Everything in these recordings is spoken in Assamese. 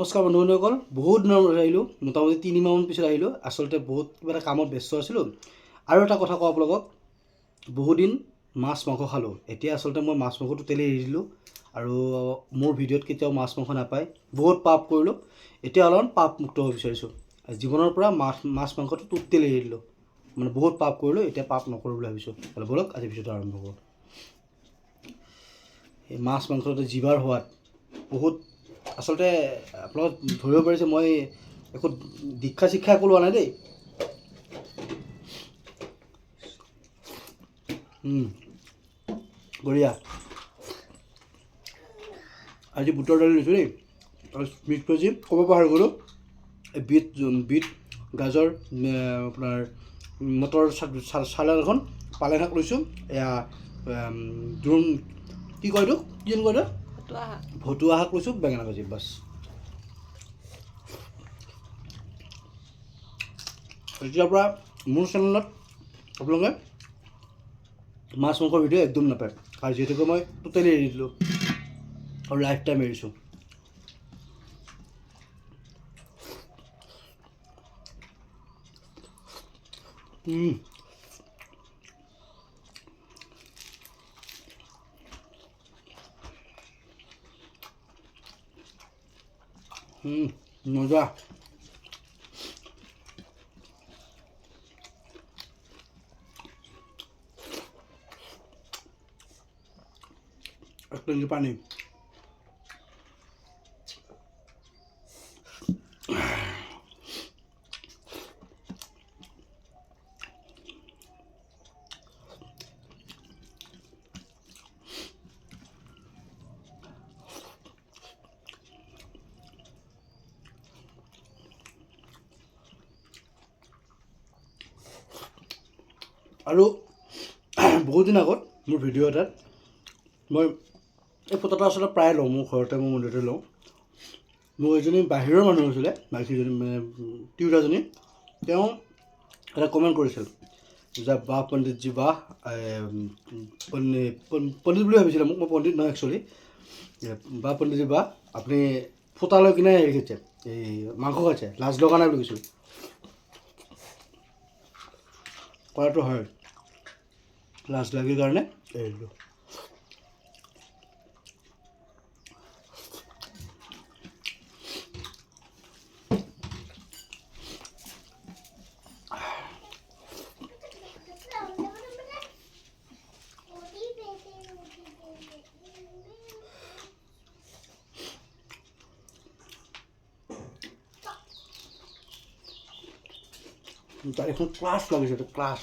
নমস্কাৰ বন্ধুসকল, বহুত দিনৰ মূৰত আহিলোঁ, মোটামুটি 3 মাহমান পিছত আহিলোঁ। আচলতে বহুত কিবা এটা কামত ব্যস্ত আছিলোঁ। আৰু এটা কথা কওঁ আপোনালোকক, বহুদিন মাছ মাংস খালোঁ। এতিয়া আচলতে মই মাছ মাংস টোটেলি এৰি দিলোঁ আৰু মোৰ ভিডিঅ'ত কেতিয়াও মাছ মাংস নাপায়। বহুত পাপ কৰিলোঁ, এতিয়া অলপমান পাপ মুক্ত হ'ব বিচাৰিছোঁ। জীৱনৰ পৰা মাছ মাংসটো টোটেলি এৰি দিলোঁ, মানে বহুত পাপ কৰিলোঁ, এতিয়া পাপ নকৰোঁ বুলি ভাবিছোঁ। ব'লক আজি ভিডিঅ'টো আৰম্ভ কৰোঁ। এই মাছ মাংসটো জিভাৰ সোৱাদ বহুত। আচলতে আপোনালোক ধৰিব পাৰিছে, মই একো দীক্ষা শিক্ষা একো লোৱা নাই দেই। বঢ়িয়া। আজি বুটৰ দালি লৈছোঁ দেই, আৰু বিট ভাজি ক'ব পাহৰি গ'লোঁ। বিট গাজৰ আপোনাৰ মটৰ চালাড এখন, পালেং শাক লৈছোঁ। এয়া কি কয় এইটো, কি কয় এইটো, ভতুৱা শাক লৈছোঁ, বেঙেনা ভাজি, বাছ। এতিয়াৰ পৰা মোৰ চেনেলত আপোনালোকে মাছ মাংসৰ ভিডিঅ' একদম নাপায়, আৰু যিহেতুকে মই টোটেলি এৰি দিলোঁ আৰু লাইফ টাইম এৰিছোঁ। মজা। এক লিটাৰ পানী। আৰু বহুত দিন আগত মোৰ ভিডিঅ' এটাত মই এই ফটোটো আচলতে প্ৰায় লওঁ, মোৰ ঘৰতে, মোৰ মন্দিৰতে লওঁ। মোৰ এজনী বাহিৰৰ মানুহ আছিলে, মাইকীজনী, মানে টিউটাৰজনী, তেওঁ এটা কমেণ্ট কৰিছিল যে বাহ পণ্ডিতজী বাহ, পণ্ডিত বুলি ভাবিছিলে মোক, মই পণ্ডিত নহয় একচুৱেলি। বাহ পণ্ডিতজী বাহ, আপুনি ফুটা লৈ কিনে হেৰি খাইছে, এই মাংস খাইছে, লাজ লগা নাই বুলি কৈছিল। কৰাটো হয়, লাজ লাগে কাৰণে এৰিলোঁ। তাৰ এখন ক্লাছ লাগিছে, এইটো ক্লাছ।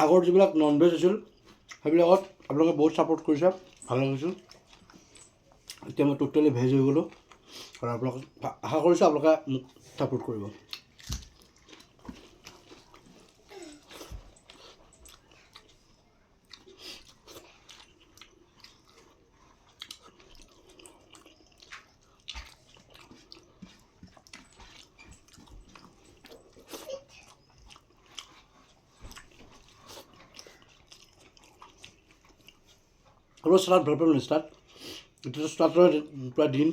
আগৰ যিবিলাক নন ভেজ আছিল সেইবিলাকত আপোনালোকে বহুত ছাপোৰ্ট কৰিছে, ভাল লাগিছিল। এতিয়া মই টোটেলি ভেজ হৈ গ'লোঁ, আৰু আপোনালোকক আশা কৰিছোঁ আপোনালোকে মোক ছাপোৰ্ট কৰিব। আৰু চালাড ভাল পাম ষ্টাৰ্ট, এতিয়াতো ষ্টাৰ্টৰ পৰা দিন,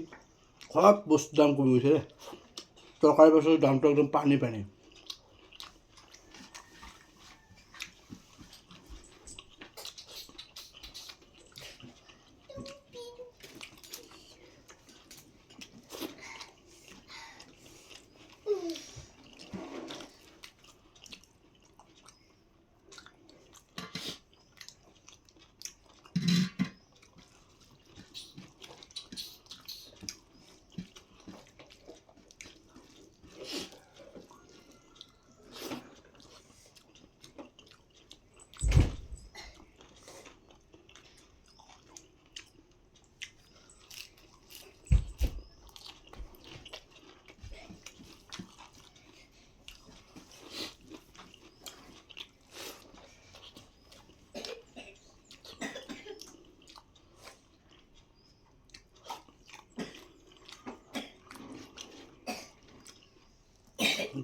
সব বস্তুৰ দাম কমি গৈছে। তৰকাৰী পাচলিৰ দামটো একদম পানী পানী।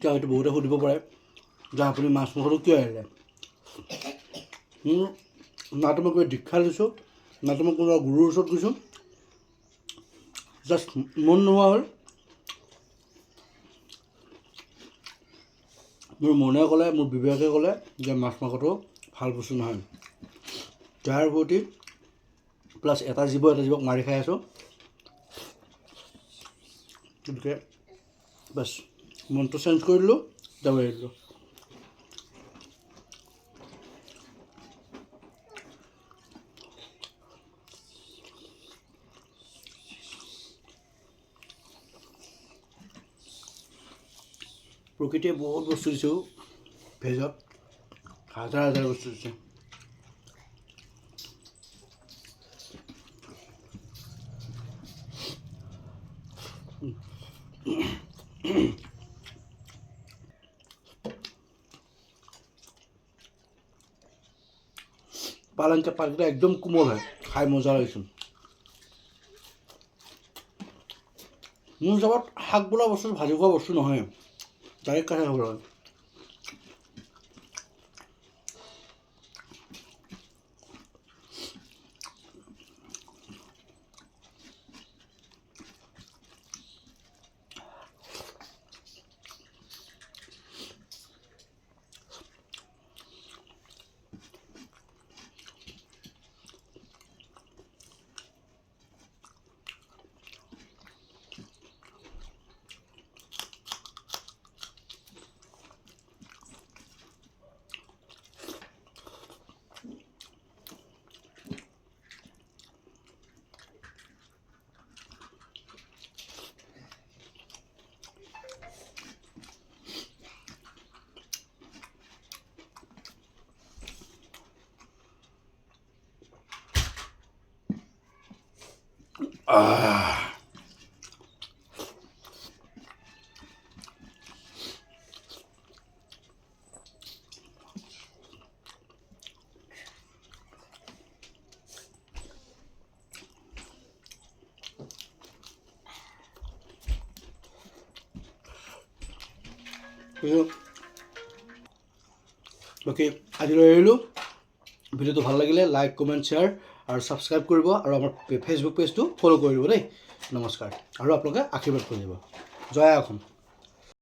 এতিয়া হয়তো বহুতে সুধিব পাৰে যে আপুনি মাছ মাংসটো কিয় এৰিলে। নাতো মই কিবা দীক্ষা লৈছোঁ, নাতো মই কোনোবা গুৰুৰ ওচৰত গৈছোঁ, জাষ্ট মন নোহোৱা হ'ল। মোৰ মনে ক'লে, মোৰ বিবেকে ক'লে যে মাছ মাংসটো ভাল বস্তু নহয়। তাৰ প্ৰতি প্লাছ এটা জীৱক মাৰি খাই আছোঁ, গতিকে বাছ মনটো চেঞ্জ কৰি দিলোঁ, যাব এৰি দিলোঁ। প্ৰকৃতিয়ে বহুত বস্তু দিছোঁ ভেজত, হাজাৰ হাজাৰ বস্তু দিছে। পালেংকে পাতকেইটা একদম কোমল হয়, খাই মজা লাগিছে। মোৰ হিচাপত শাক বোলা বস্তু ভাজি খোৱা বস্তু নহয়, ডাইৰেক্ট কাঢ়ি খাব লাগে। বাকী আজিলৈ এৰিলোঁ। ভিডিঅ'টো ভাল লাগিলে লাইক, কমেণ্ট, শ্বেয়াৰ আৰু ছাবস্ক্ৰাইব কৰিব, আৰু আমাৰ ফেচবুক পেজটো ফ'ল' কৰি দিব দেই। নমস্কাৰ, আৰু আপোনালোকে আশীৰ্বাদ কৰি দিব। জয় অসম।